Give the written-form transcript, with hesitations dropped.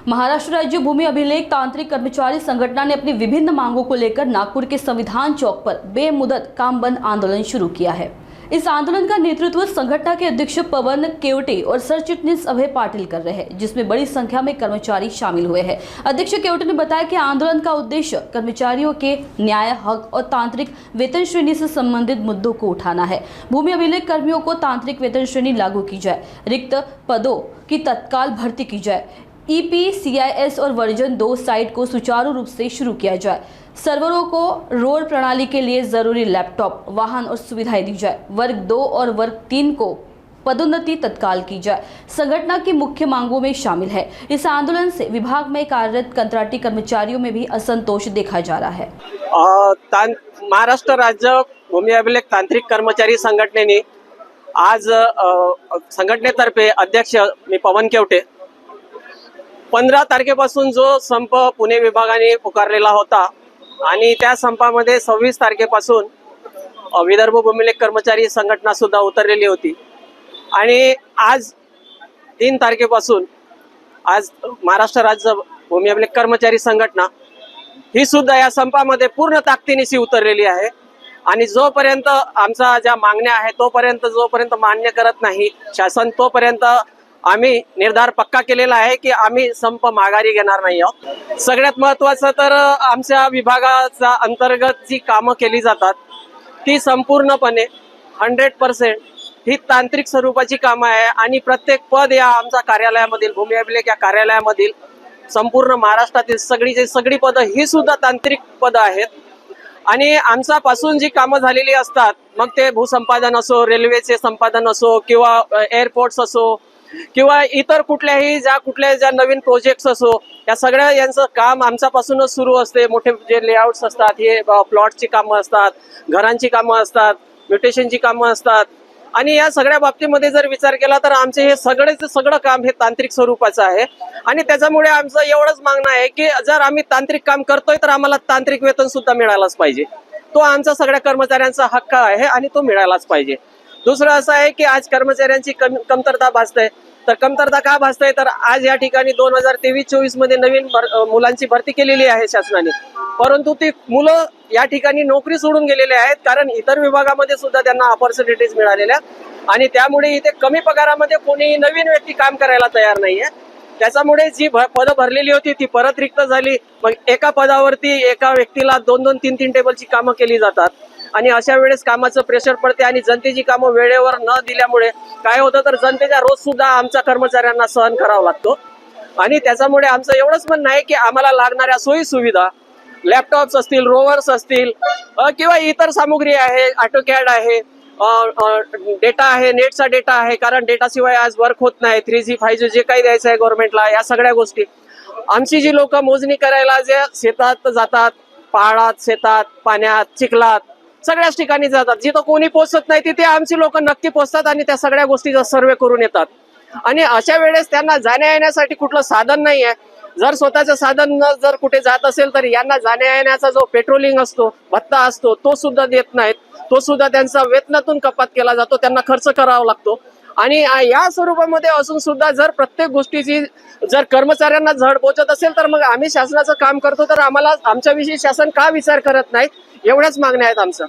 महाराष्ट्र राज्य भूमि अभिलेख तांत्रिक कर्मचारी संगठन ने अपनी विभिन्न मांगों को लेकर नागपुर के संविधान चौक पर बेमुदत काम बंद आंदोलन शुरू किया है। इस आंदोलन का नेतृत्व संगठन के अध्यक्ष पवन केवटे और सर चिटनीस अभय पाटिल कर रहे हैं, जिसमें बड़ी संख्या में कर्मचारी शामिल हुए हैं। अध्यक्ष केवटे ने बताया कि आंदोलन का उद्देश्य कर्मचारियों के न्याय, हक और तांत्रिक वेतन श्रेणी से संबंधित मुद्दों को उठाना है। भूमि अभिलेख कर्मियों को तांत्रिक वेतन श्रेणी लागू की जाए, रिक्त पदों की तत्काल भर्ती की जाए, EPCIS और वर्जन 2 साइट को सुचारू रूप से शुरू किया जाए, सर्वरों को रोड प्रणाली के लिए जरूरी लैपटॉप, वाहन और सुविधाएं दी जाए, वर्ग 2 और वर्ग 3 को पदोन्नति तत्काल की जाए। संगठन की मुख्य मांगों में शामिल है। इस आंदोलन से विभाग में कार्यरत कंत्राटी कर्मचारियों में भी असंतोष देखा जा रहा है। महाराष्ट्र राज्य भूमि अभिलेख तांत्रिक कर्मचारी संघटनेने आज संघटनेतर्फे अध्यक्ष मी पवन केवटे 15 तारखेपासून जो संप पुणे विभागाने पुकारलेला होता आणि त्या संपामध्ये 26 तारखेपासून विदर्भ भूमी अभिलेख कर्मचारी संघटना सुद्धा उतरलेली होती आणि आज 3 तारखेपासून आज महाराष्ट्र राज्य भूमी अभिलेख कर्मचारी संघटना ही सुद्धा या संपामध्ये पूर्ण ताकदीनिशी उतरलेली आहे आणि जोपर्यंत आमचा ज्या मागण्या आहेत जोपर्यंत मान्य करत नाही शासन, तोपर्यंत आम्ही निर्धार पक्का केलेला आहे की आम्ही संप माघारी घेणार नाही आहोत। सगळ्यात महत्त्वाचं तर आमच्या विभागाचा अंतर्गत जी कामं केली जातात ती संपूर्णपणे 100% ही तांत्रिक स्वरूपाची कामं आहे आणि प्रत्येक पद या आमच्या कार्यालयामधील भूमी अभिलेख या कार्यालयामधील संपूर्ण महाराष्ट्रातील सगळी पदं ही सुद्धा तांत्रिक पदं आहेत आणि आमच्यापासून जी कामं झालेली असतात, मग ते भूसंपादन असो, रेल्वेचे संपादन असो किंवा एअरपोर्ट्स असो किंवा इतर कुठल्या ज्या नवीन प्रोजेक्ट्स असो, या सगळ्या यांचं काम आमच्यापासूनच सुरू असते। मोठे जे लेआउट्स असतात, हे प्लॉटची कामं असतात, घरांची कामं असतात, म्युटेशनची कामं असतात आणि या सगळ्या बाबतीमध्ये जर विचार केला तर आमचे हे सगळं काम हे तांत्रिक स्वरूपाचं आहे आणि त्याच्यामुळे आमचं एवढंच मागणं आहे की जर आम्ही तांत्रिक काम करतोय तर आम्हाला तांत्रिक वेतन सुद्धा मिळायलाच पाहिजे। तो आमचा सगळ्या कर्मचाऱ्यांचा हक्क आहे आणि तो मिळायलाच पाहिजे। दुसरं असं आहे की आज कर्मचाऱ्यांची कमतरता भासते, तर कमतरता का भासते तर आज या ठिकाणी 2023-24 मध्ये नवीन मुलांची भरती केलेली आहे शासनाने, परंतु ती मुलं या ठिकाणी नोकरी सोडून गेलेले आहेत कारण इतर विभागामध्ये सुद्धा त्यांना अपॉर्च्युनिटीज मिळालेल्या आणि त्यामुळे इथे कमी पगारामध्ये कोणीही नवीन व्यक्ती काम करायला तयार नाहीये। त्याच्यामुळे जी पदं भरलेली होती ती परत रिक्त झाली। मग एका पदावरती एका व्यक्तीला 2-2, 3-3 टेबलची कामं केली जातात आणि अशा वेळेस कामाचं प्रेशर पडते आणि जनतेची कामं वेळेवर न दिल्यामुळे काय होतं तर जनतेचा रोज सुद्धा आमच्या कर्मचाऱ्यांना सहन करावा लागतो आणि त्याच्यामुळे आमचं एवढंच म्हणणं आहे की आम्हाला लागणाऱ्या सोयी सुविधा, लॅपटॉप्स असतील, रोवर्स असतील किंवा इतर सामुग्री आहे, ऑटोकॅड आहे, डेटा आहे, नेटचा डेटा आहे, कारण डेटाशिवाय आज वर्क होत नाही। 3G 5G जे काही द्यायचं आहे गव्हर्नमेंटला, या सगळ्या गोष्टी आमची जी लोक मोजणी करायला जे शेतात जातात, पहाडात, शेतात, पाण्यात, चिखलात सगळ्याच ठिकाणी जातात, जिथं कोणी पोहोचत नाही तिथे आमची लोक नक्की पोहोचतात आणि त्या सगळ्या गोष्टीचा सर्वे करून येतात आणि अशा वेळेस त्यांना जाण्या येण्यासाठी कुठलं साधन नाही आहे। जर स्वतःचं साधन जर कुठे जात असेल तर यांना जाण्या येण्याचा जो पेट्रोलिंग असतो, भत्ता असतो, तो सुद्धा देत नाहीत, तो सुद्धा त्यांचा वेतनातून कपात केला जातो, त्यांना खर्च करावा लागतो आणि या स्वरूपामध्ये असून सुद्धा जर प्रत्येक गोष्टीची जर कर्मचाऱ्यांना झळ पोहोचत असेल तर मग आम्ही शासनाचं काम करतो तर आम्हाला आमच्याविषयी शासन का विचार करत नाही, एवढ्याच मागण्या आहेत आमच्या।